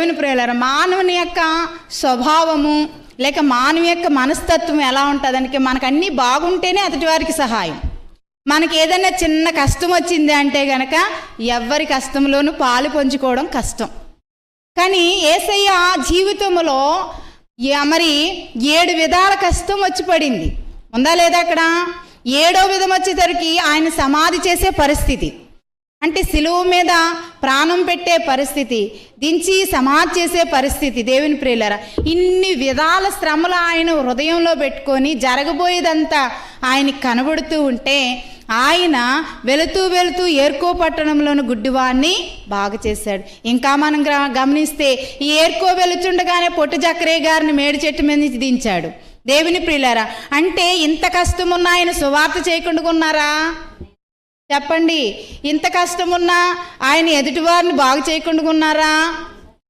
దేవుని ప్రియులారా, మానవుని యొక్క స్వభావము లేక మానవు యొక్క మనస్తత్వం ఎలా ఉంటుందంటే, మనకు అన్నీ బాగుంటేనే ఎదుటి వారికి సహాయం. మనకి ఏదైనా చిన్న కష్టం వచ్చింది అంటే గనక ఎవ్వరి కష్టంలోనూ పాలు పంచుకోవడం కష్టం. కానీ యేసయ్య జీవితంలో మరి 7 విధాల కష్టం వచ్చి పడింది, ఉందా లేదా? అక్కడ 7వ విధం వచ్చేసరికి ఆయన సమాధి చేసే పరిస్థితి, అంటే సిలువ మీద ప్రాణం పెట్టే పరిస్థితి, దించి సమాధి చేసే పరిస్థితి. దేవుని ప్రియులారా, ఇన్ని విధాల శ్రమలు ఆయన హృదయంలో పెట్టుకొని జరగబోయేదంతా ఆయనకి కనబడుతూ ఉంటే, ఆయన వెళుతూ వెళుతూ ఏర్కో పట్టణంలోని గుడ్డివాడిని బాగు చేశాడు. ఇంకా మనం గమనిస్తే ఈ ఏర్కో వెళుచుండగానే పొట్టు జక్కరయ్య గారిని మేడి చెట్టు మీద నుంచి దించాడు. దేవుని ప్రియులారా, అంటే ఇంత కష్టమున్నా ఆయన సువార్త చేయకుండా ఉన్నారా? చెప్పండి. ఇంత కష్టమున్నా ఆయన ఎదుటివారిని బాగు చేయకుండా ఉన్నారా?